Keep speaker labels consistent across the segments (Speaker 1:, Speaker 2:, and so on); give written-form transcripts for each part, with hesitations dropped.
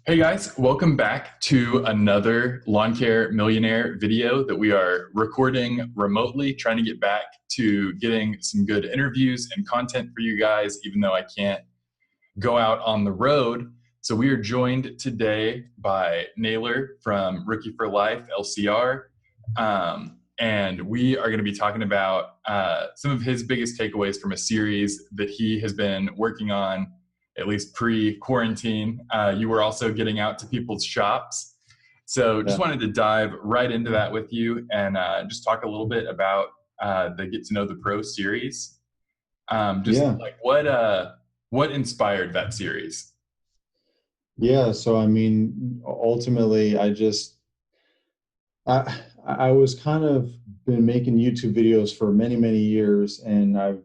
Speaker 1: Hey guys, welcome back to another Lawn Care Millionaire video that we are recording remotely, trying to get back to getting some good interviews and content for you guys, even though I can't go out on the road. So we are joined today by Naylor from Rookie for Life, LCR. And we are going to be talking about some of his biggest takeaways from a series that he has been working on, at least pre-quarantine. You were also getting out to people's shops. So just wanted to dive right into that with you and just talk a little bit about the Get to Know the Pro series. Like what inspired that series?
Speaker 2: Yeah, so I mean, ultimately, I was kind of been making YouTube videos for many, many years, and I've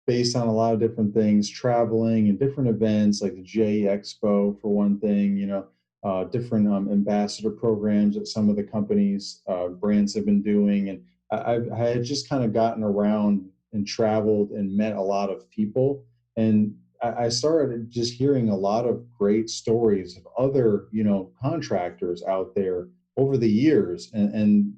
Speaker 2: based on a lot of different things, traveling and different events like the J Expo for one thing, different ambassador programs that some of the companies, brands have been doing, and I had just kind of gotten around and traveled and met a lot of people, and I started just hearing a lot of great stories of other, contractors out there over the years, and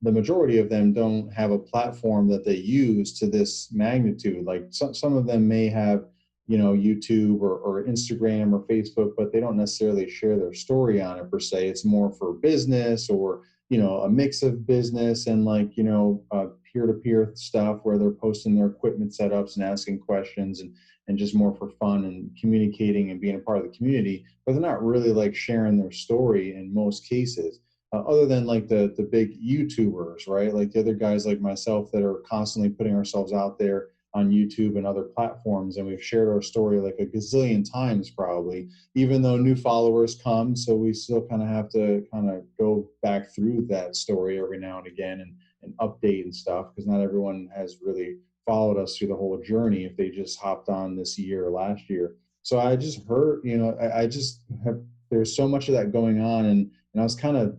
Speaker 2: the majority of them don't have a platform that they use to this magnitude. Like some of them may have, YouTube or Instagram or Facebook, but they don't necessarily share their story on it per se. It's more for business or, a mix of business and peer-to-peer stuff where they're posting their equipment setups and asking questions and just more for fun and communicating and being a part of the community, but they're not really like sharing their story in most cases. Other than like the big YouTubers, right? Like the other guys like myself that are constantly putting ourselves out there on YouTube and other platforms, and we've shared our story like a gazillion times probably, even though new followers come. So we still kind of have to kind of go back through that story every now and again and update and stuff, because not everyone has really followed us through the whole journey if they just hopped on this year or last year. So I just heard, I just have, there's so much of that going on, and I was kind of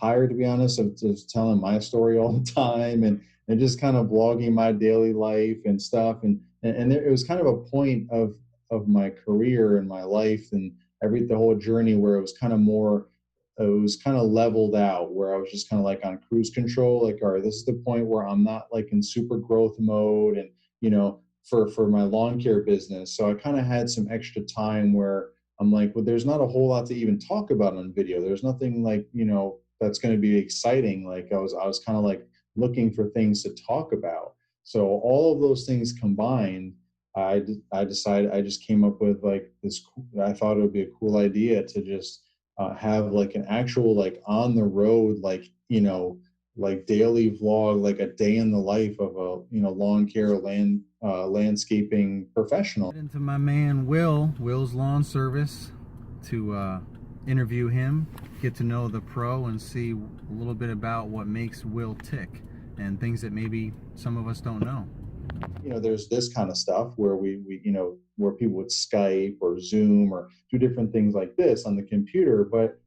Speaker 2: tired, to be honest, of just telling my story all the time and just kind of blogging my daily life and stuff. And it was kind of a point of my career and my life and the whole journey where it was kind of more, it was kind of leveled out, where I was just kind of like on cruise control. Like, all right, this is the point where I'm not like in super growth mode and, for my lawn care business. So I kind of had some extra time where I'm like, well, there's not a whole lot to even talk about on video. There's nothing like, that's going to be exciting. Like I was kind of like looking for things to talk about. So all of those things combined, I decided, I just came up with like this. I thought it would be a cool idea to just have like an actual like on the road, like, like daily vlog, like a day in the life of a, lawn care landscaping professional.
Speaker 3: Into my man Will's Lawn Service to interview him, get to know the pro, and see a little bit about what makes Will tick and things that maybe some of us don't know.
Speaker 2: There's this kind of stuff where we where people would Skype or Zoom or do different things like this on the computer, but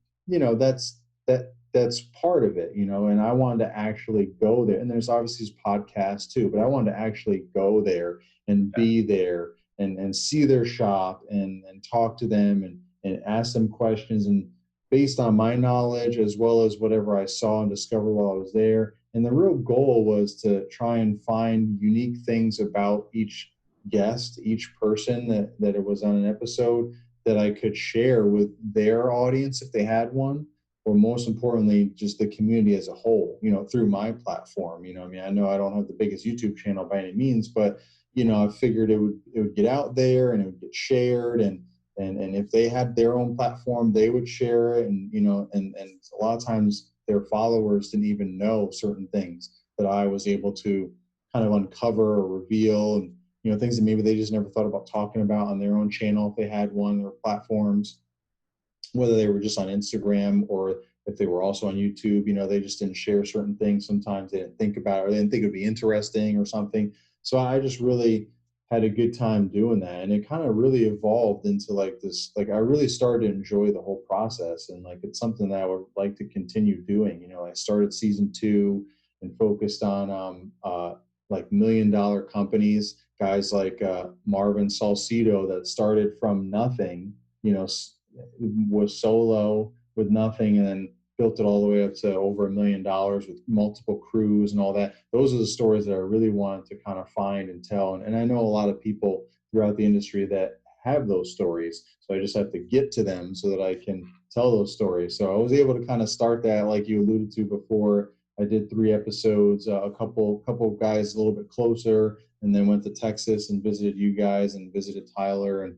Speaker 2: that's part of it, and I wanted to actually go there. And there's obviously this podcast too, but I wanted to actually go there and be there and see their shop and talk to them and ask them questions, and based on my knowledge as well as whatever I saw and discovered while I was there. And the real goal was to try and find unique things about each guest, each person that it was on an episode, that I could share with their audience if they had one, or most importantly, just the community as a whole, through my platform. I mean, I know I don't have the biggest YouTube channel by any means, but, I figured it would get out there and it would get shared, and if they had their own platform, they would share it. And, and a lot of times their followers didn't even know certain things that I was able to kind of uncover or reveal, and, things that maybe they just never thought about talking about on their own channel if they had one, or platforms, whether they were just on Instagram or if they were also on YouTube. They just didn't share certain things. Sometimes they didn't think about it, or they didn't think it would be interesting or something. So I just really had a good time doing that. And it kind of really evolved into like this, like I really started to enjoy the whole process. And like, it's something that I would like to continue doing. I started season 2 and focused on like $1 million companies, guys like Marvin Salcedo that started from nothing, was solo with nothing, and then built it all the way up to over $1 million with multiple crews and all that. Those are the stories that I really wanted to kind of find and tell. And I know a lot of people throughout the industry that have those stories. So I just have to get to them so that I can tell those stories. So I was able to kind of start that, like you alluded to before. I did 3 episodes, a couple guys a little bit closer, and then went to Texas and visited you guys and visited Tyler and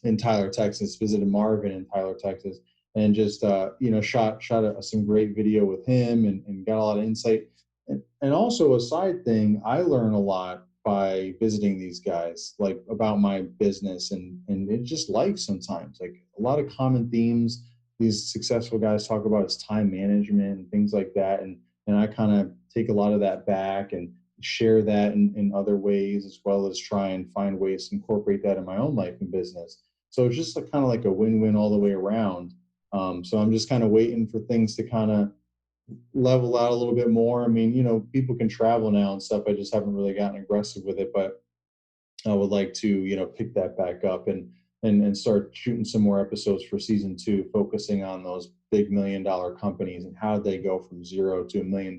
Speaker 2: in Tyler, Texas, visited Marvin in Tyler, Texas, and just shot some great video with him and got a lot of insight. And also a side thing, I learn a lot by visiting these guys, like about my business and it just life sometimes. Like a lot of common themes these successful guys talk about is time management and things like that. And I kind of take a lot of that back and share that in other ways, as well as try and find ways to incorporate that in my own life and business. So it's just kind of like a win-win all the way around. So I'm just kind of waiting for things to kind of level out a little bit more. I mean, people can travel now and stuff. I just haven't really gotten aggressive with it, but I would like to, pick that back up and start shooting some more episodes for season 2, focusing on those big $1 million companies and how they go from 0 to $1 million,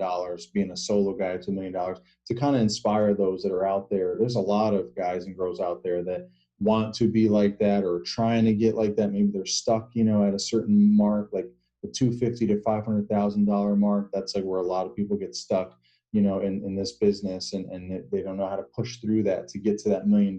Speaker 2: being a solo guy to $1 million, to kind of inspire those that are out there. There's a lot of guys and girls out there that want to be like that or trying to get like that. Maybe they're stuck, at a certain mark, like the $250,000 to $500,000 mark. That's like where a lot of people get stuck, in this business, and they don't know how to push through that to get to that $1 million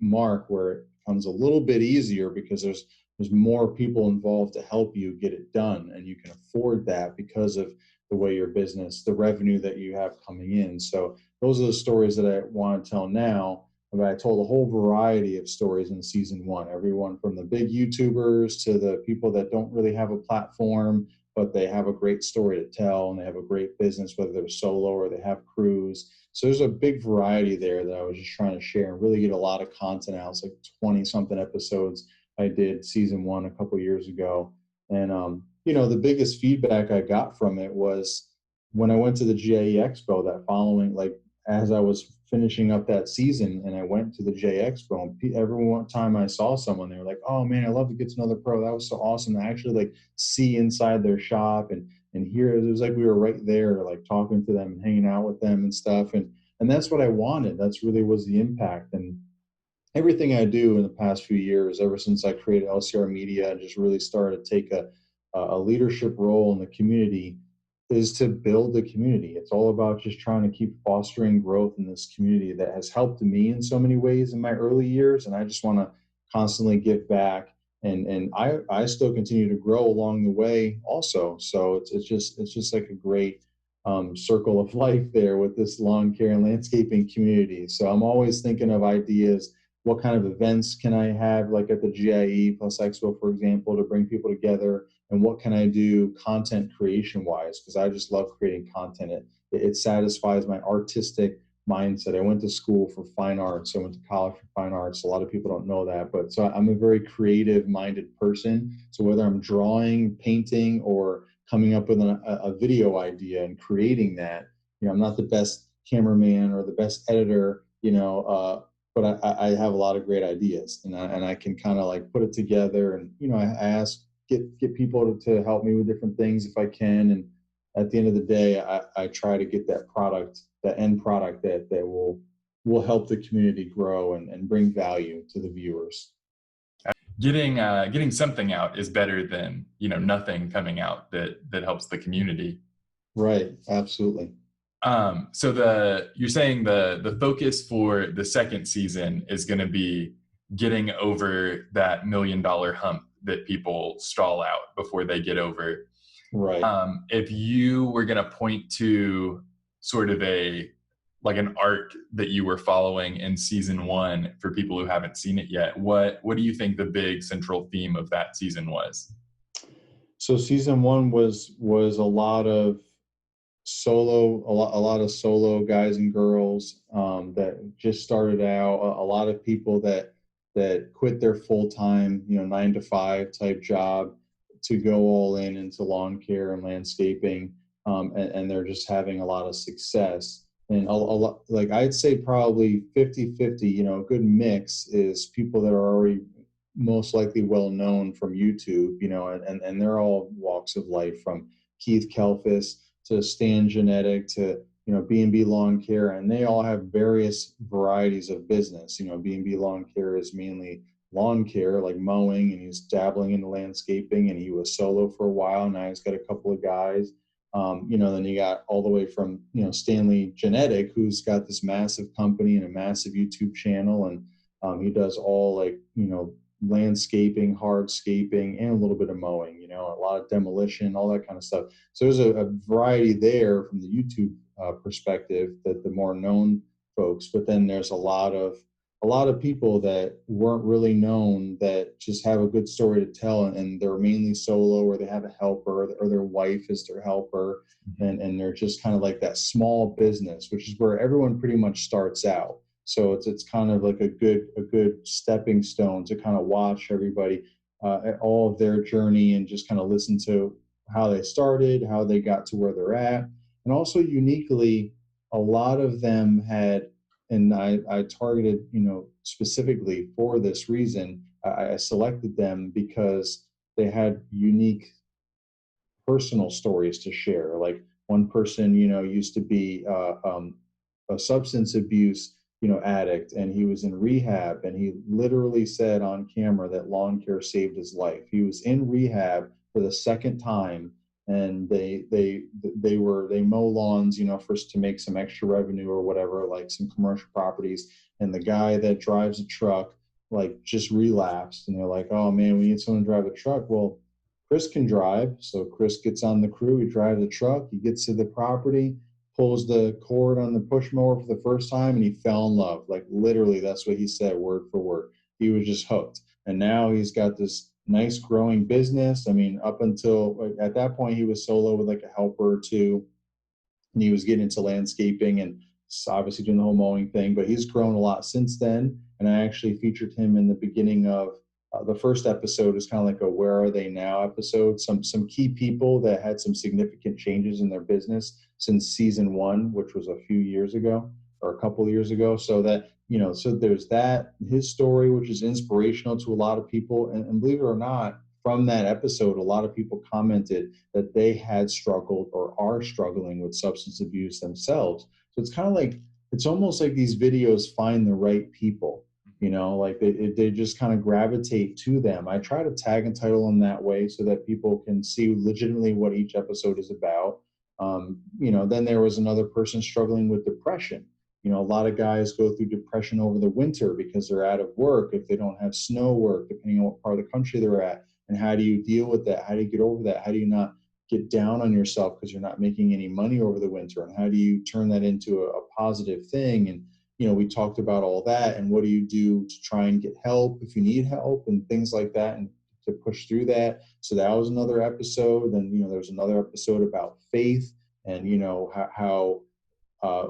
Speaker 2: mark, where it becomes a little bit easier because there's more people involved to help you get it done, and you can afford that because of the way your business, the revenue that you have coming in. So those are the stories that I want to tell now. But I told a whole variety of stories in season 1, everyone from the big YouTubers to the people that don't really have a platform, but they have a great story to tell and they have a great business, whether they're solo or they have crews. So there's a big variety there that I was just trying to share and really get a lot of content out. It's like 20 something episodes I did season 1 a couple years ago. And, the biggest feedback I got from it was when I went to the JE Expo that following, like as I was finishing up that season and I went to the J Expo, and every time I saw someone, they were like, "Oh man, I love to get to know the pro. That was so awesome to actually like see inside their shop and hear." It was like we were right there, like talking to them and hanging out with them and stuff. And that's what I wanted. That's really was the impact. And everything I do in the past few years, ever since I created LCR Media and just really started to take a leadership role in the community, is to build the community. It's all about just trying to keep fostering growth in this community that has helped me in so many ways in my early years. And I just want to constantly give back. And I still continue to grow along the way also. So it's just like a great circle of life there with this lawn care and landscaping community. So I'm always thinking of ideas. What kind of events can I have, like at the GIE Plus Expo, for example, to bring people together? And what can I do content creation wise? Because I just love creating content. It satisfies my artistic mindset. I went to school for fine arts. I went to college for fine arts. A lot of people don't know that, but so I'm a very creative minded person. So whether I'm drawing, painting, or coming up with a video idea and creating that, I'm not the best cameraman or the best editor, but I have a lot of great ideas, and I can kind of like put it together. And I ask get people to help me with different things if I can. And at the end of the day, I try to get that product, that end product that will help the community grow and bring value to the viewers.
Speaker 1: Getting something out is better than nothing coming out that helps the community.
Speaker 2: Right. Absolutely.
Speaker 1: So you're saying the focus for the second season is going to be getting over that $1 million hump that people stall out before they get over.
Speaker 2: Right.
Speaker 1: If you were going to point to sort of an arc that you were following in season 1 for people who haven't seen it yet, what do you think the big central theme of that season was?
Speaker 2: So season 1 was a lot of solo guys and girls that just started out. A lot of people that quit their full-time 9-to-5 type job to go all into lawn care and landscaping, and they're just having a lot of success. And a lot, like I'd say probably 50-50, a good mix is people that are already most likely well known from YouTube, you know, and they're all walks of life, from Keith Kelfis to Stan Genetic to, you know, B&B Lawn Care, and they all have various varieties of business. You know, B&B Lawn Care is mainly lawn care, like mowing, and he's dabbling into landscaping, and he was solo for a while. Now he's got a couple of guys. You know, then you got all the way from, you know, Stanley Genetic, who's got this massive company and a massive YouTube channel, and he does all, like, you know, landscaping, hardscaping, and a little bit of mowing, you know, a lot of demolition, all that kind of stuff. So there's a variety there from the YouTube perspective, that the more known folks, but then there's a lot of people that weren't really known that just have a good story to tell, and they're mainly solo, or they have a helper, or their wife is their helper, and they're just kind of like that small business, which is where everyone pretty much starts out. So it's kind of like a good stepping stone to kind of watch everybody, all of their journey, and just kind of listen to how they started, how they got to where they're at. And also uniquely, a lot of them had, and I targeted, you know, specifically for this reason, I selected them because they had unique personal stories to share. Like, one person, you know, used to be a substance abuse, you know, addict, and he was in rehab, and he literally said on camera that lawn care saved his life. He was in rehab for the second time, and they mow lawns, you know, first to make some extra revenue or whatever, like some commercial properties. And the guy that drives a truck, like, just relapsed, and they're like, oh man, we need someone to drive a truck. Well, Chris can drive. So Chris gets on the crew, he drives the truck, he gets to the property, pulls the cord on the push mower for the first time, and he fell in love. Like, literally, that's what he said, word for word. He was just hooked. And now he's got this nice growing business. I mean, up until, like, at that point, he was solo with like a helper or two, and he was getting into landscaping and obviously doing the whole mowing thing. But he's grown a lot since then. And I actually featured him in the beginning of the first episode. Is kind of like a "Where Are They Now" episode. Some key people that had some significant changes in their business since season one, which was a few years ago, or a couple of years ago. So that, you know, so there's that, his story, which is inspirational to a lot of people. And believe it or not, from that episode, a lot of people commented that they had struggled or are struggling with substance abuse themselves. So it's kind of like, it's almost like these videos find the right people, you know, like they just kind of gravitate to them. I try to tag and title them that way so that people can see legitimately what each episode is about. You know, then there was another person struggling with depression. You know, a lot of guys go through depression over the winter because they're out of work, if they don't have snow work, depending on what part of the country they're at. And how do you deal with that? How do you get over that? How do you not get down on yourself because you're not making any money over the winter? And how do you turn that into a positive thing? And, you know, we talked about all that, and what do you do to try and get help if you need help, and things like that, and to push through that. So that was another episode. And, you know, there's another episode about faith, and, you know, how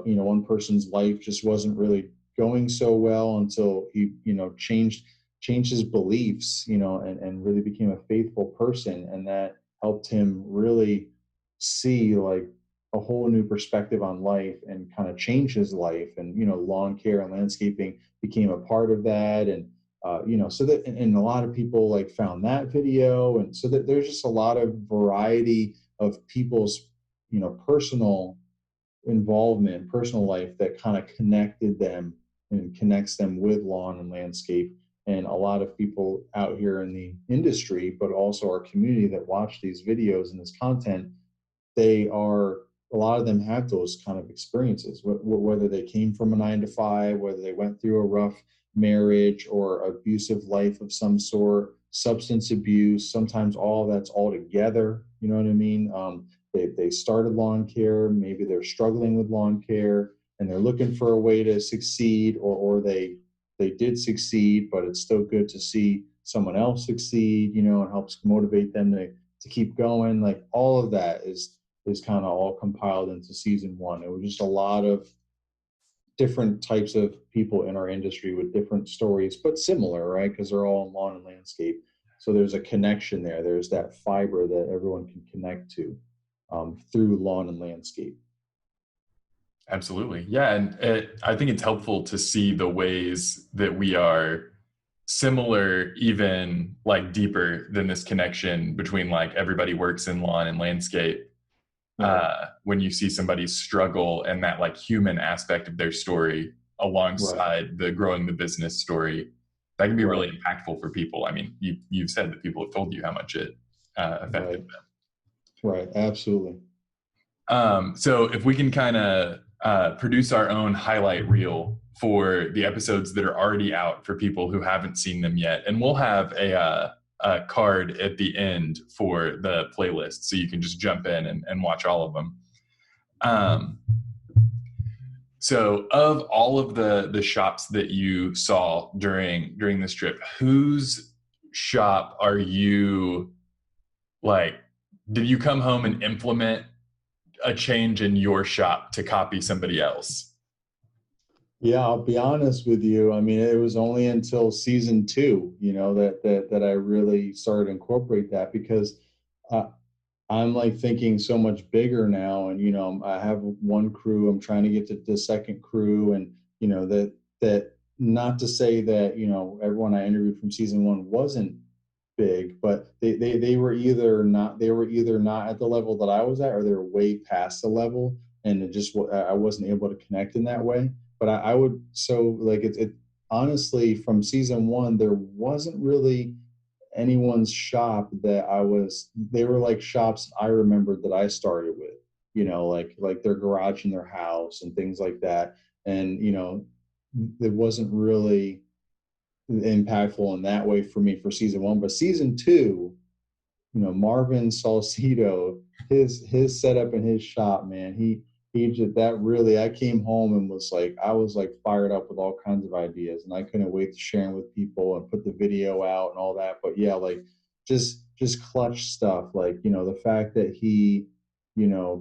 Speaker 2: you know, one person's life just wasn't really going so well until he, you know, changed his beliefs, you know, and really became a faithful person. And that helped him really see like a whole new perspective on life, and kind of change his life. And, you know, lawn care and landscaping became a part of that. And, you know, so that, and a lot of people like found that video. And so that there's just a lot of variety of people's, you know, personal involvement, personal life, that kind of connected them and connects them with lawn and landscape. And a lot of people out here in the industry, but also our community that watch these videos and this content, a lot of them have those kind of experiences, whether they came from a 9 to 5, whether they went through a rough marriage or abusive life of some sort, substance abuse, sometimes all that's all together, you know what I mean? They started lawn care, maybe they're struggling with lawn care, and they're looking for a way to succeed, or they did succeed, but it's still good to see someone else succeed, you know, and helps motivate them to keep going. Like, all of that is kind of all compiled into season one. It was just a lot of different types of people in our industry with different stories, but similar, right? Because they're all in lawn and landscape. So there's a connection there. There's that fiber that everyone can connect to through lawn and landscape.
Speaker 1: Absolutely. Yeah. And I think it's helpful to see the ways that we are similar, even like deeper than this connection between like everybody works in lawn and landscape.
Speaker 2: Right.
Speaker 1: When you see somebody struggle and that like human aspect of their story
Speaker 2: Right.
Speaker 1: alongside the growing the business story, that can be really
Speaker 2: Right.
Speaker 1: impactful for people. I mean, you've said that people have told you how much it affected
Speaker 2: Right. Right. Absolutely.
Speaker 1: them. So if we can kind of produce our own highlight reel for the episodes that are already out for people who haven't seen them yet, and we'll have a card at the end for the playlist, so you can just jump in and watch all of them. So of all of the shops that you saw during this trip, whose shop are you like, did you come home and implement a change in your shop to copy somebody else?
Speaker 2: Yeah, I'll be honest with you. I mean, it was only until season 2, that I really started to incorporate that, because uh, I'm like thinking so much bigger now, and I have one crew. I'm trying to get to the second crew, and that not to say that everyone I interviewed from season 1 wasn't big, but they were either not at the level that I was at, or they were way past the level, and I wasn't able to connect in that way. But I would so like it honestly, from season 1 there wasn't really anyone's shop that they were like shops I remembered that I started with, like their garage in their house and things like that. And it wasn't really impactful in that way for me for season 1. But season 2, Marvin Salcido, his setup in his shop, man, he just that really, I came home and I was like fired up with all kinds of ideas, and I couldn't wait to share them with people and put the video out and all that. But yeah, like just clutch stuff, like the fact that he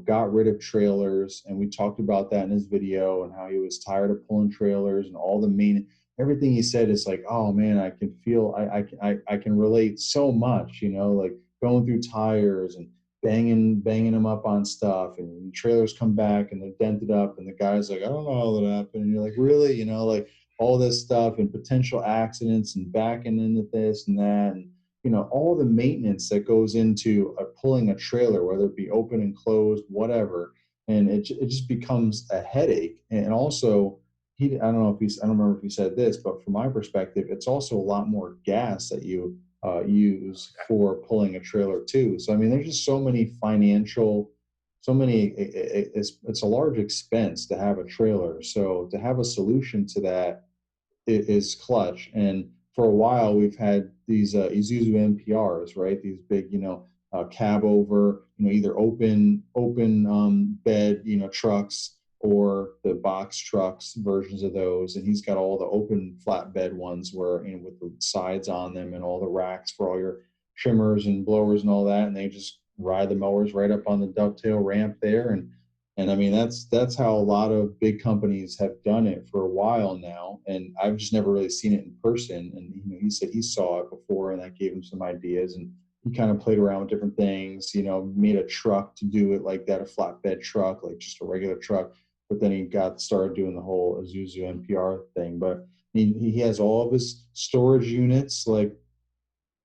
Speaker 2: got rid of trailers, and we talked about that in his video, and how he was tired of pulling trailers, and all the main everything he said is like, oh man, I can feel, I can relate so much, like going through tires and banging them up on stuff, and trailers come back and they're dented up, and the guy's like, I don't know how that happened, and you're like, really, like all this stuff, and potential accidents, and backing into this and that, and all the maintenance that goes into pulling a trailer, whether it be open and closed, whatever. And it just becomes a headache. And also, I don't remember if he said this, but from my perspective, it's also a lot more gas that you use for pulling a trailer too. So I mean, there's just it's a large expense to have a trailer. So to have a solution to that is clutch. And for a while, we've had these Isuzu NPRs, right? These big, cab over, either open bed, trucks, or the box trucks versions of those. And he's got all the open flatbed ones where, with the sides on them and all the racks for all your trimmers and blowers and all that. And they just ride the mowers right up on the dovetail ramp there. And I mean, that's how a lot of big companies have done it for a while now. And I've just never really seen it in person. And he said he saw it before, and that gave him some ideas. And he kind of played around with different things, made a truck to do it like that, a flatbed truck, like just a regular truck. But then he got started doing the whole Isuzu NPR thing. But he has all of his storage units. Like,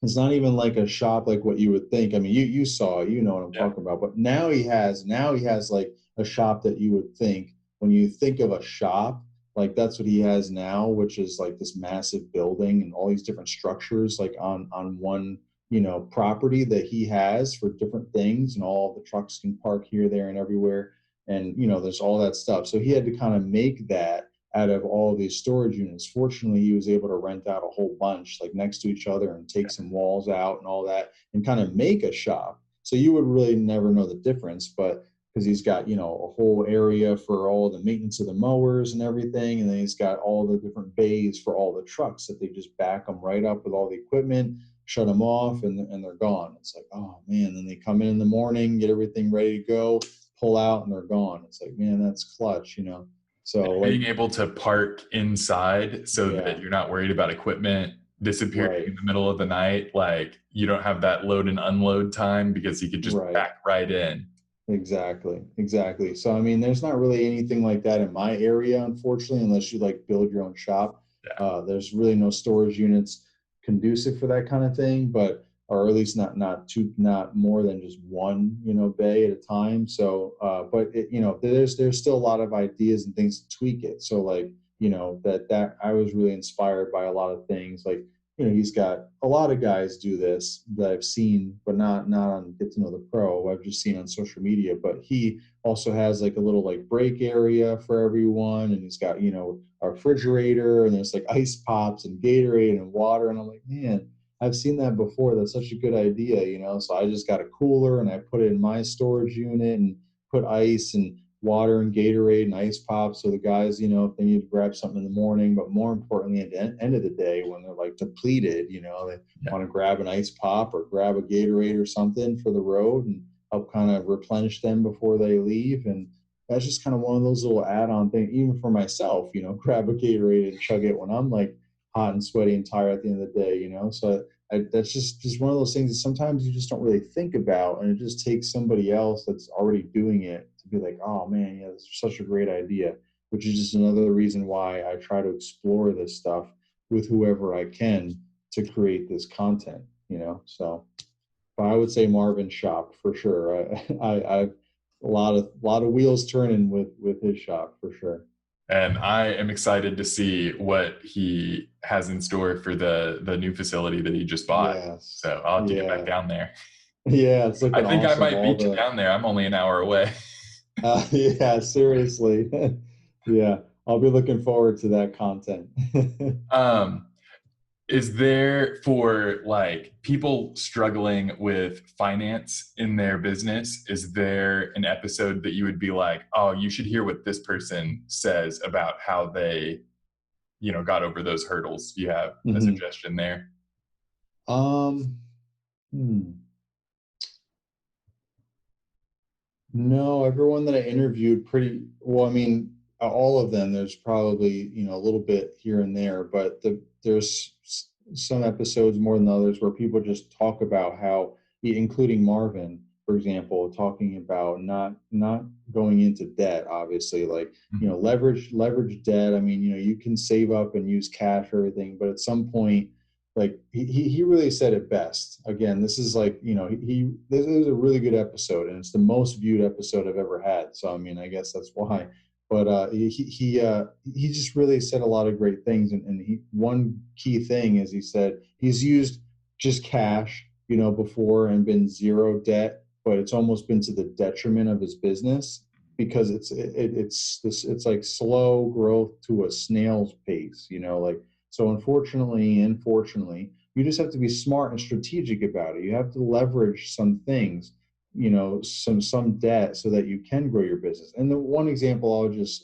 Speaker 2: it's not even like a shop like what you would think. I mean, you saw it, what I'm talking about. But now he has like a shop that you would think, when you think of a shop, like that's what he has now, which is like this massive building and all these different structures, like on one property that he has for different things, and all the trucks can park here, there, and everywhere. And there's all that stuff. So he had to kind of make that out of all these storage units. Fortunately, he was able to rent out a whole bunch, like next to each other, and take some walls out and all that, and kind of make a shop. So you would really never know the difference, but because he's got a whole area for all the maintenance of the mowers and everything, and then he's got all the different bays for all the trucks that they just back them right up with all the equipment, shut them off, and they're gone. It's like, oh man, then they come in the morning, get everything ready to go, pull out, and they're gone. It's like, man, that's clutch. So
Speaker 1: being able to park inside so that you're not worried about equipment disappearing in the middle of the night, like you don't have that load and unload time, because you could just back right in.
Speaker 2: Exactly. So I mean, there's not really anything like that in my area, unfortunately, unless you like build your own shop. There's really no storage units. conducive for that kind of thing, but or at least not more than just one, bay at a time. So, but there's still a lot of ideas and things to tweak it. So like, that I was really inspired by a lot of things. Like, he's got a lot of guys do this that I've seen, but not on Get to Know the Pro. I've just seen on social media. But he also has like a little like break area for everyone, and he's got a refrigerator, and there's like ice pops and Gatorade and water, and I'm like, man, I've seen that before. That's such a good idea. So I just got a cooler and I put it in my storage unit and put ice and water and Gatorade and ice pops. So the guys, if they need to grab something in the morning, but more importantly, at the end of the day, when they're like depleted, they want to grab an ice pop or grab a Gatorade or something for the road and help kind of replenish them before they leave. And that's just kind of one of those little add-on things, even for myself, grab a Gatorade and chug it when I'm like hot and sweaty and tired at the end of the day, So that's just one of those things that sometimes you just don't really think about, and it just takes somebody else that's already doing it to be like, oh man, yeah, that's such a great idea, which is just another reason why I try to explore this stuff with whoever I can to create this content, So, but I would say Marvin's shop for sure. I've a lot of wheels turning with his shop for sure.
Speaker 1: And I am excited to see what he has in store for the new facility that he just bought.
Speaker 2: Yes.
Speaker 1: So I'll have to get back down there.
Speaker 2: Yeah, it's looking
Speaker 1: I think
Speaker 2: awesome.
Speaker 1: I might beat you down there. I'm only an hour away.
Speaker 2: Yeah, seriously. Yeah, I'll be looking forward to that content.
Speaker 1: Is there, for like people struggling with finance in their business, is there an episode that you would be like, oh, you should hear what this person says about how they, got over those hurdles? Do you have a suggestion there?
Speaker 2: No, everyone that I interviewed pretty well. I mean, all of them. There's probably a little bit here and there, but there's some episodes more than others where people just talk about how, including Marvin, for example, talking about not going into debt. Obviously, like leverage debt. I mean, you can save up and use cash or everything, but at some point, like he really said it best. Again, this is like, this is a really good episode, and it's the most viewed episode I've ever had. So I mean, I guess that's why. But he just really said a lot of great things, and one key thing is he said he's used just cash, before and been zero debt, but it's almost been to the detriment of his business because it's like slow growth to a snail's pace, like. So unfortunately and fortunately, you just have to be smart and strategic about it. You have to leverage some things, some debt so that you can grow your business. And the one example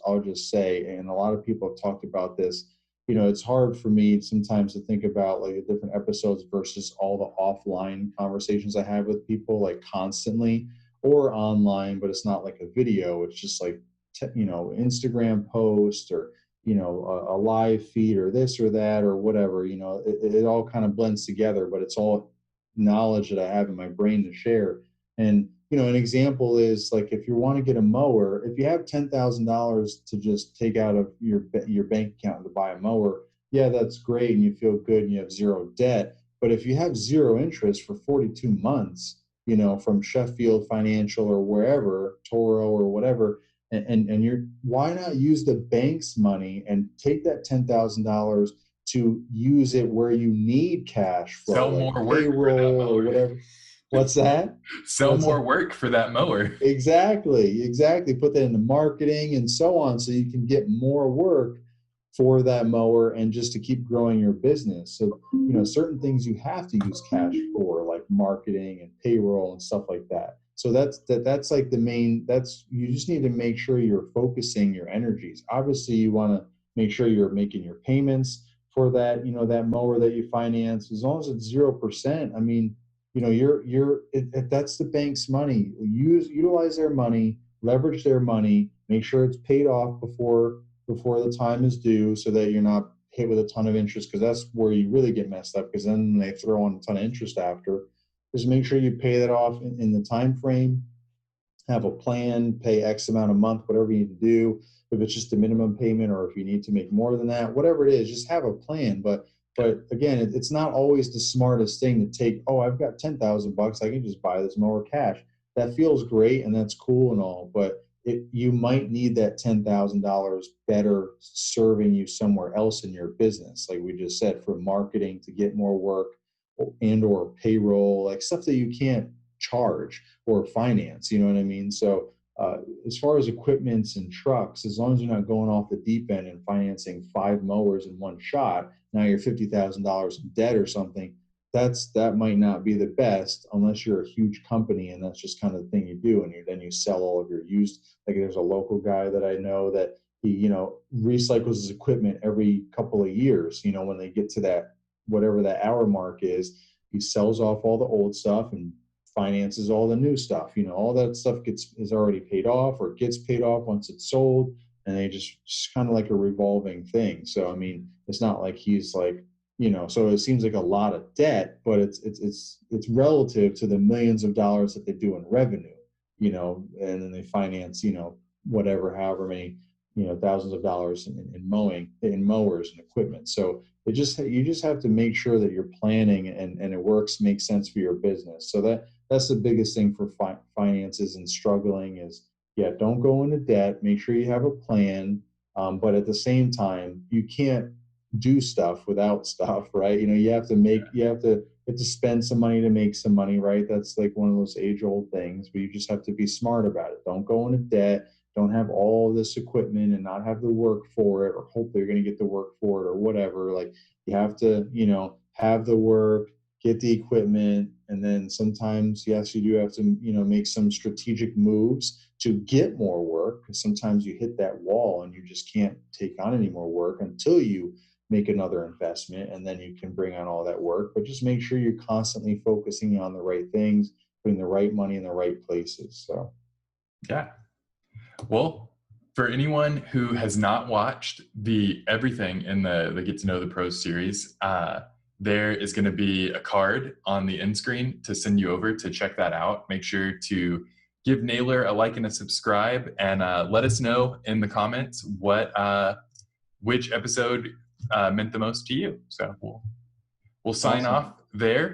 Speaker 2: I'll just say, and a lot of people have talked about this, it's hard for me sometimes to think about like the different episodes versus all the offline conversations I have with people like constantly or online, but it's not like a video. It's just like, Instagram post or a live feed or this or that or whatever, it all kind of blends together, but it's all knowledge that I have in my brain to share. And, an example is like, if you want to get a mower, if you have $10,000 to just take out of your bank account to buy a mower, yeah, that's great. And you feel good and you have zero debt. But if you have zero interest for 42 months, from Sheffield Financial or wherever, Toro or whatever, and why not use the bank's money and take that $10,000 to use it where you need cash flow,
Speaker 1: sell
Speaker 2: like
Speaker 1: more work
Speaker 2: payroll or whatever. What's that?
Speaker 1: Sell more work for that mower.
Speaker 2: Exactly. Put that into marketing and so on, so you can get more work for that mower and just to keep growing your business. So, certain things you have to use cash for, like marketing and payroll and stuff like that. So that's like the main, you just need to make sure you're focusing your energies. Obviously you want to make sure you're making your payments for that, that mower that you finance, as long as it's 0%. I mean, that's the bank's money. Utilize their money, leverage their money, make sure it's paid off before the time is due, so that you're not hit with a ton of interest, because that's where you really get messed up, because then they throw on a ton of interest after. Just make sure you pay that off in the time frame. Have a plan, pay X amount a month, whatever you need to do. If it's just a minimum payment, or if you need to make more than that, whatever it is, just have a plan. But But again, it's not always the smartest thing to take, oh, I've got $10,000. I can just buy this mower cash. That feels great and that's cool and all, but you might need that $10,000 better serving you somewhere else in your business. Like we just said, for marketing, to get more work and or payroll, like stuff that you can't charge or finance, you know what I mean? So as far as equipments and trucks, as long as you're not going off the deep end and financing 5 mowers in one shot, now you're $50,000 in debt or something. That might not be the best unless you're a huge company and that's just kind of the thing you do. And then you sell all of your used. Like there's a local guy that I know that he recycles his equipment every couple of years. When they get to that whatever that hour mark is, he sells off all the old stuff and finances all the new stuff. All that stuff is already paid off or gets paid off once it's sold, and they just kind of like a revolving thing. So I mean, it's not like he's like, so it seems like a lot of debt, but it's relative to the millions of dollars that they do in revenue, and then they finance, whatever, however many, thousands of dollars in mowers and equipment. So you just have to make sure that you're planning and it makes sense for your business. So that's the biggest thing for finances and struggling is, don't go into debt, make sure you have a plan. But at the same time, you can't do stuff without stuff, right? You have to spend some money to make some money, right? That's like one of those age-old things, but you just have to be smart about it. Don't go into debt. Don't have all this equipment and not have the work for it, or hope they're going to get the work for it or whatever. Like you have to, have the work, get the equipment, and then sometimes, yes, you do have to, make some strategic moves to get more work, because sometimes you hit that wall and you just can't take on any more work until you make another investment, and then you can bring on all that work. But just make sure you're constantly focusing on the right things, putting the right money in the right places. So
Speaker 1: yeah. Well, for anyone who has not watched everything in the Get to Know the Pros series, there is going to be a card on the end screen to send you over to check that out. Make sure to give Naylor a like and a subscribe, and let us know in the comments which episode meant the most to you. So we'll sign off there.